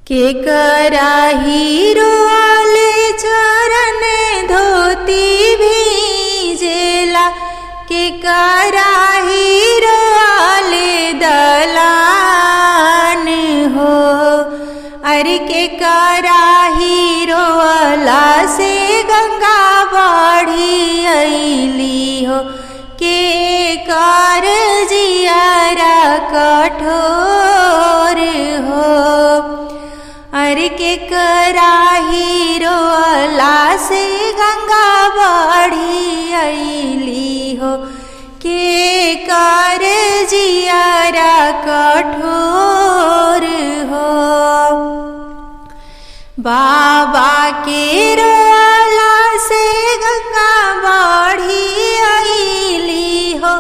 के कराही रोले चरण धोती भीजेला, के कराही रोले दलान हो। अरे के कराही रोला से गंगा बढ़ी अइली हो, के कर जियारा कठोर हो। अरे के कराही रोला से गंगा बढ़ी अइली हो, के कर जियारा कठोर हो। बाबा के रोला से गंगा बढ़ी अइली हो,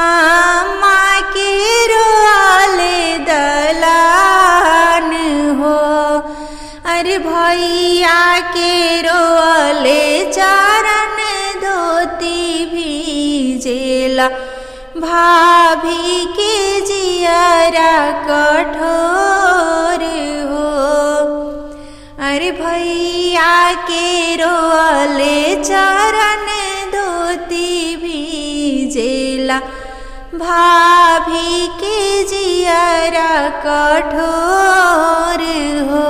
अम्मा के रोले दलान हो। अरे भैया के रोले चरण धोती भीजेला, भाभी के जियारा कठोर हो। अरे भैया के रोले चरण धोती भीजेला, भाभी के जियारा कठोर हो।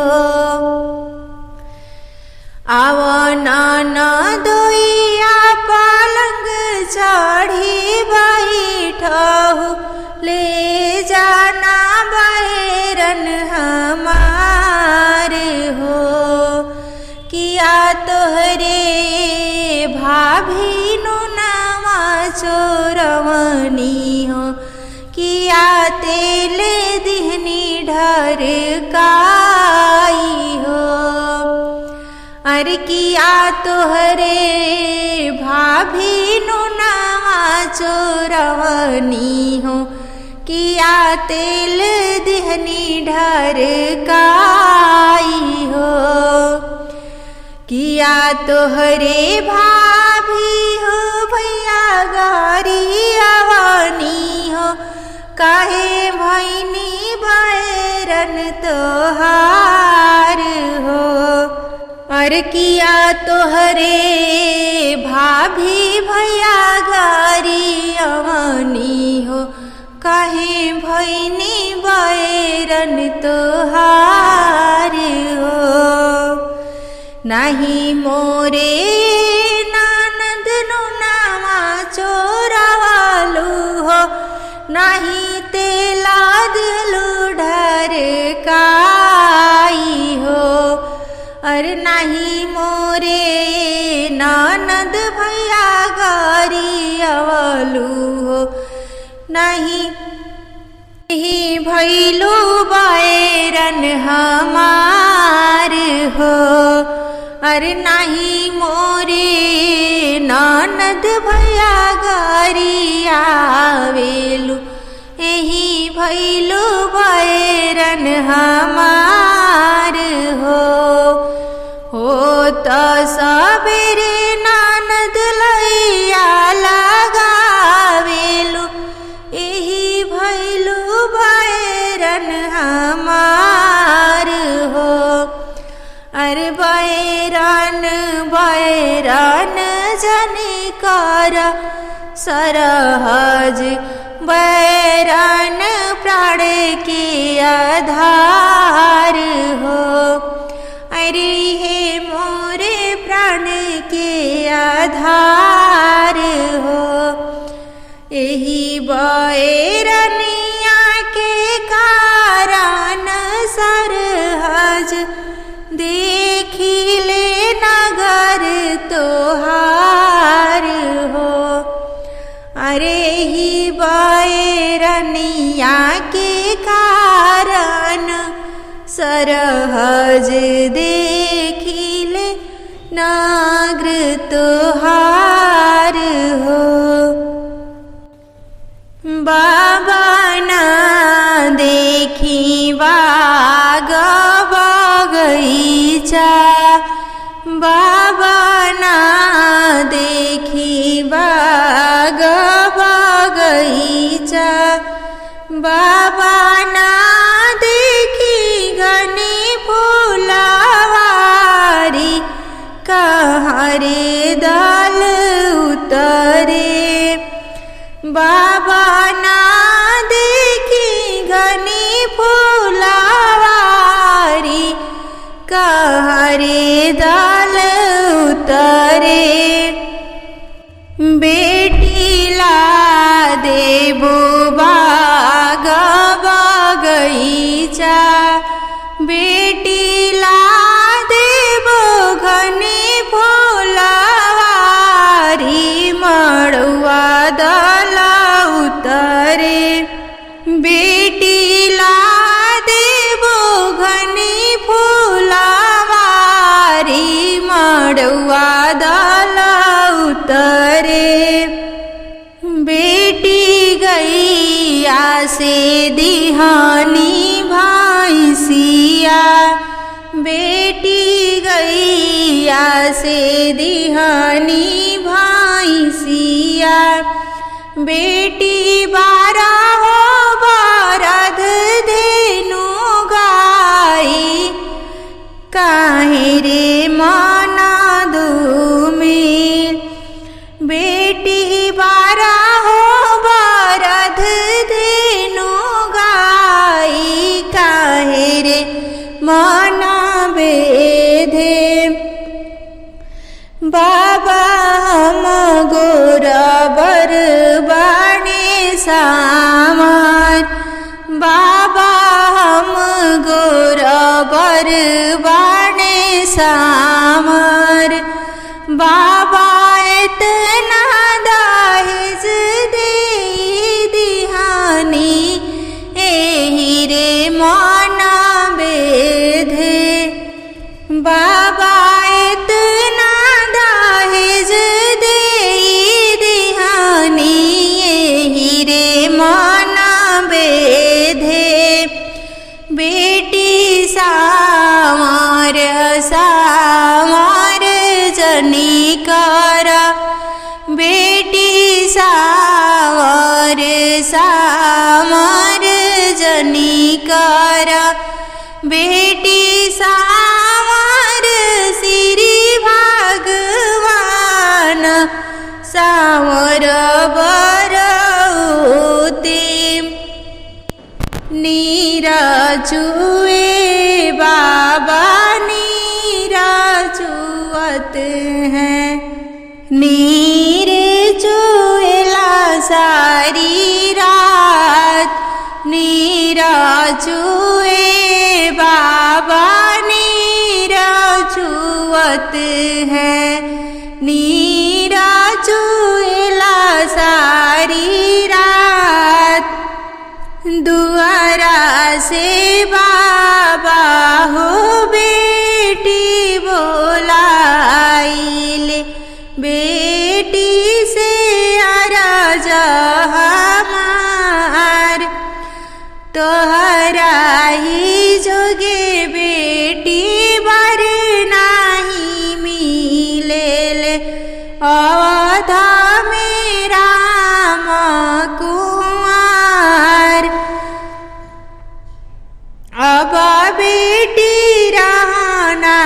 आवन नदोइया पलंग चढ़ी बैठहु, ले जाना बहेरन हमार हो। किया तोहरे भाभी नु नामा चोरवनी हो, किया तेल दिहनी ढरकाई हो। अरे किया तोहरे भाभी नु नामा चोरवनी हो, किया तेल दिहनी ढरकाई हो। किया तोहरे भाभी हो भैया गारी आवनी हो, काहे भैनी बैरन तोहार हो। अरे किया तोहरे भाभी भैया गारी आवनी हो, काहे भैनी बैरन तोहार हो। नहीं मोरे ननद नु नामा चोरावालू हो, नहीं तेला दिलू ढरकाई हो। अरे नहीं मोरे ननद भैया गारी अवलू हो, नहीं ही भैलू बैरन हमार हो। अरे नहीं मोरे ननद भैया गारी आवेलू, यही भैलू बैरन हमार हो। तो सबेरे ननद लैया लगावेलू, यही भैलू बैरन हमार हो। अरे बैरन बैरन जनी कर सरहज, बैरन प्राण के आधार हो। अरे हे मोरे प्राण के आधार हो, यही बैरनिया के कारण सरहज देखिले नगर तोहार हो। अरे ही बैरनिया के कारण सरहज देखिले नगर तोहार हो। बाबा ना देखी बाग बगीचा, बाबा ना देखी बाग बगीचा, बाबा ना देखी घनी हरे दाल उतरे। बाबा ना देखी घनी फूलावारी, हरे दाल उतरे। बेटी ला देबो बाग बगीचा, बेटी ला देबो घनी फूलावारी, मड़ुआ दल उतरे। बेटी ला देबो घनी फूलावारी, मड़ुआ दल उतरे। बेटी गैया से दिहानी भैंसिया, बेटी गैया से दिहानी भैंसिया। बेटी बारह बरद धेनु गाई, काहे रे मन धूमिल। बेटी बारह बरद धेनु गाई, काहे रे मन बेधे। बाबा हम गोरबर बाणे सामर, बाबा हम गोरबर बाणे सामर। बाबा इतना दहेज दे दिहानी, एही रे मन बेधे। बाबा इतना दहेज दे दिहानी, एही रे मन बेधे। बेटी सामर सामर जनी कर, बेटी सामर सामर जनी कर। बेटी सामर श्री भगवान सामर बरौती। नीरा चुए बाबा नीरा चुअत हैं, नीर चुएला सारी रात। नीरा चुए बाबा नीरा चुअत हैं, नीरा चुएला सारी रात। दुआरा से बाबा हो बेटी बोलाइले, बेटी से अरज हमार। तोहरा ही जोगे बेटी बर नाही मिलेले, अवधा में राम कुंवर। अब बेटी रहना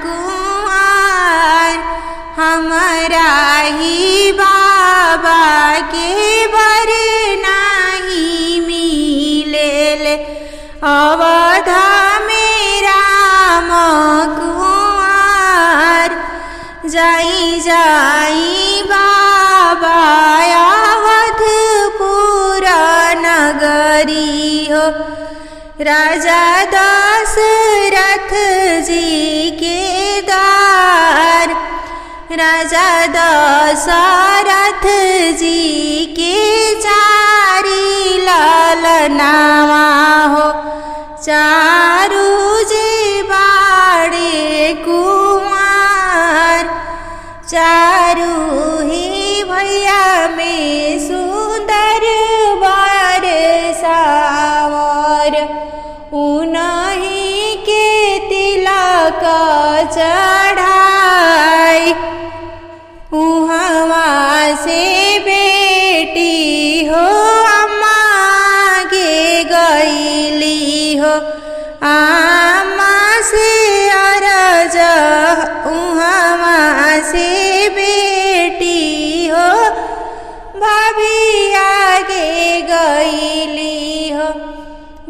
कुंवर, हमारा ही बाबा के बर नहीं मिलेले, अवधा में राम कुंवर। जाई जाई बाबा अवधपुर नगरी हो, राजा दशरथ जी के द्वार। राजा दशरथ जी के चारी लालनावा हो, चारू जे बाड़े कुमार। चारू ही भैया में सुंदर बार सावर, उन्हीं के तिलक चढ़ाई। उहवा से बेटी हो अम्मा के गईली हो, आमा से अरज उहवा से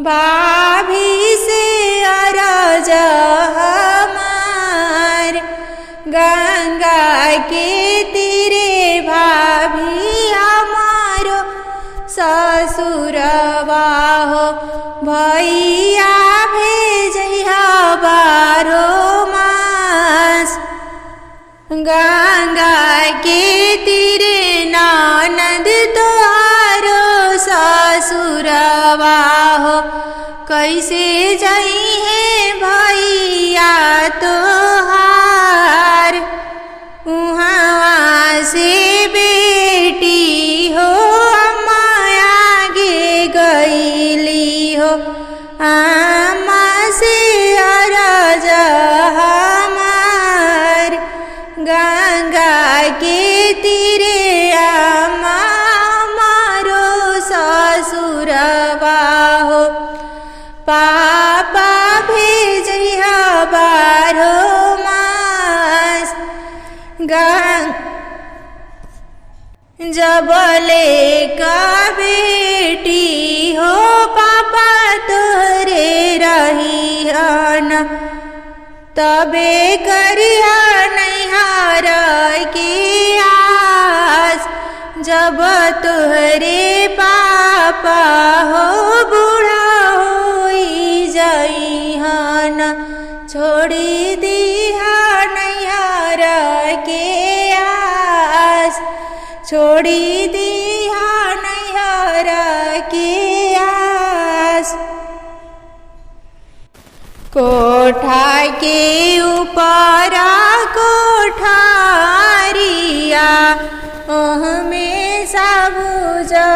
भाभी से अरज हमार, गंगा के तीरे भाभी हमारो ससुरवा हो, भैया भेजैया बारो मास। गंगा के तीरे ननद तोहारो ससुरवा हो, कैसे जइहे भैया तोहार। उहाँ से बेटी हो अम्मा आगे गईली हो, अम्मा से अरज हमार, गंगा के तीरे अम्मा मारो ससुरवा हो, पापा भेजैया बारो मास। जबले का बेटी हो पापा तोरे रहियन, तबे करिया नैहर के आस। जब तोहरे पापा हो बूढ़ा होई जइहन, छोड़ी दिहा नैहर के आस, छोड़ी दिहा नैहर के आस। कोठा के ऊपर कोठारिया, ओहमें सबुजहार,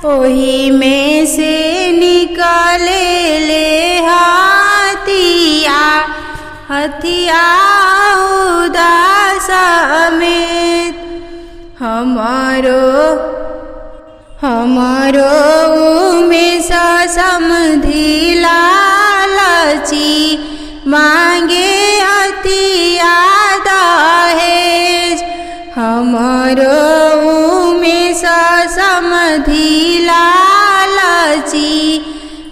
ओही में से निकले ले हथिया, हथिया उदास समेत। हमारो में समधि लालची, मांगे हथिया दहेज। हमारो में समधि लालची,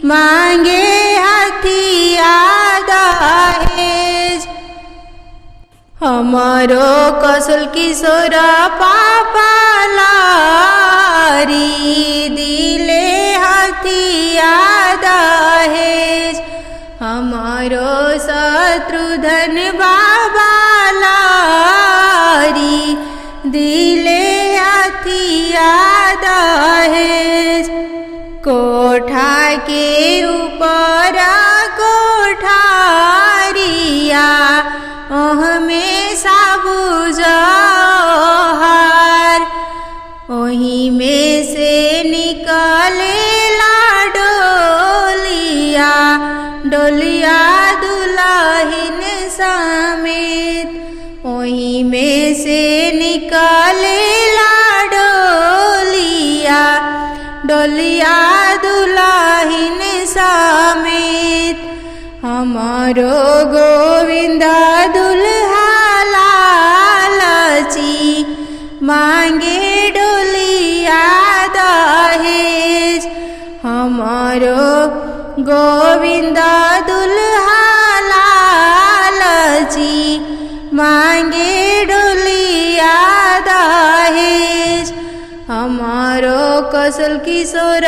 मांगे हथिया दहेज। हमारो कौशल किशोर पापा लारी, दिले हथिया दहेज। हमारो शत्रुधन बाबा लारी, दिले हथिया दहेज। कोठा के ऊपर कोठारिया, ओहमें सबुजहार, ओही में से निकले डोलिया, डोलिया दुल्हन समेत। ओही में से निकले डोलिया, डोलिया दुल्हन समेत। हमारो गोविंदा दुल्हा लालची, मांगे डोलिया दहेज। हमारो गोविंदा दुल्हा लालची, मांगे डोलिया दहेज। हमारो कौशल किशोर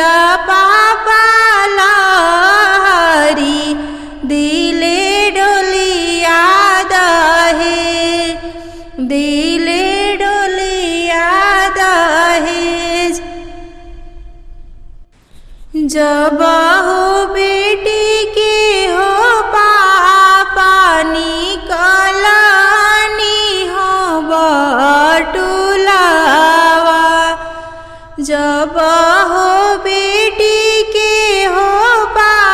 पापा लारी, दिले डोलिया दहेज, दिले डोलिया दहेज। जब हो बेटी के हो पापा, निकलनी हो बटुलावा। जब हो बेटी के हो पापा,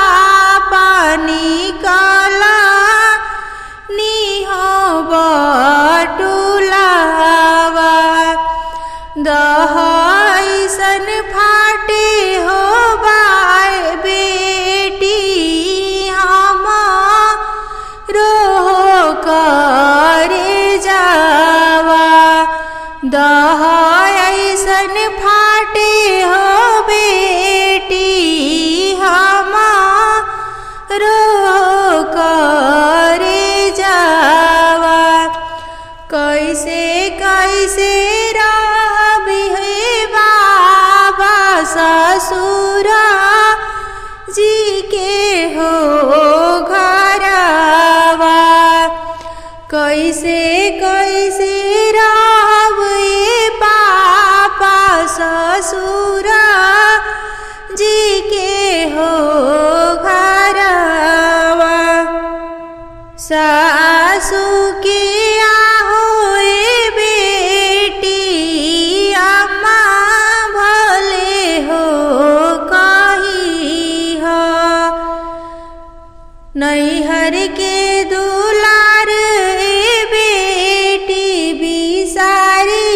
नैहर के दुलार ए बेटी बिसारी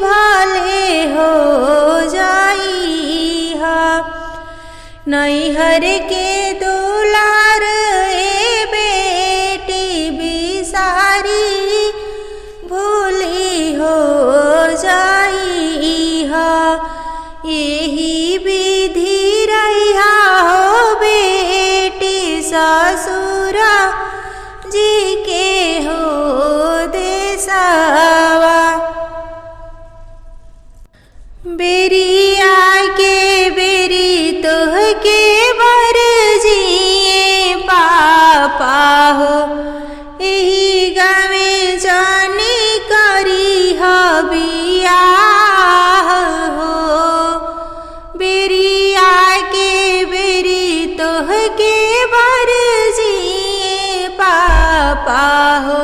भले हो जाई हा। नैहर के दुलार ए बेटी बिसारी भूली हो जाई हा। यही विधि रहिया हो बेटी ससुरा जी के हो देसावा। बेरिया के बेरी तोह के बर जिए पापा हो। यही गावे जाने करी बियाह हो। बेरिया के बेरी तोह के बर जिए पापा हो।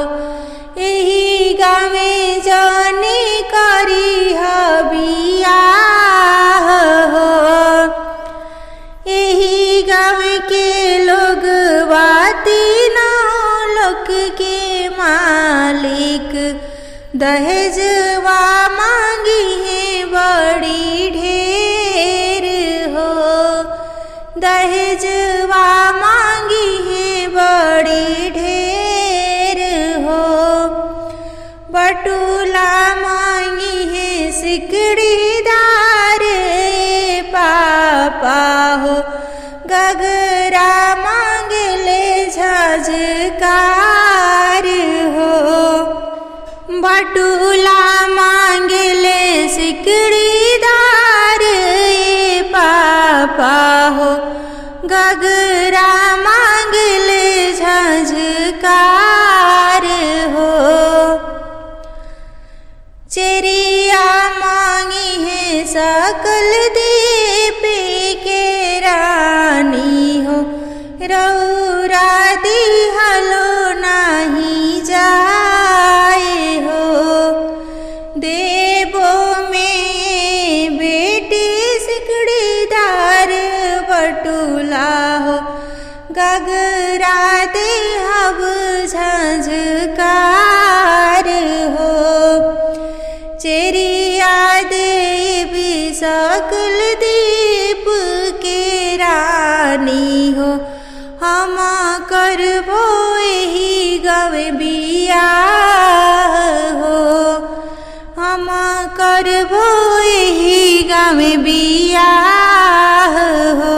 यही गावे जाने करी बियाह हो। यही गाँव के लोग तीनों लोक के मालिक दहेजवा मांगी है बड़ी ढेर हो। दहेजवा मांगी है बड़ी ढेर हो। बटुला मांगी है सिकड़ीदार पापा हो। गगरा मांगले झझकार हो। बटुला मांगले सिकड़ीदार पापा हो। गगरा मांगले झझकार हो। चेरिया मांगी है सकल दीप के रानी हो। रौरा दिहलो नहीं जाए हो। देवो में बेटी सिकड़ीदार बटुला हो। गगरा देहब झझकार हो। चेरिया देवी सकल दीप के रानी हो। हम करबो यही गवे बियाह हो। हम करबो यही गवे बियाह हो।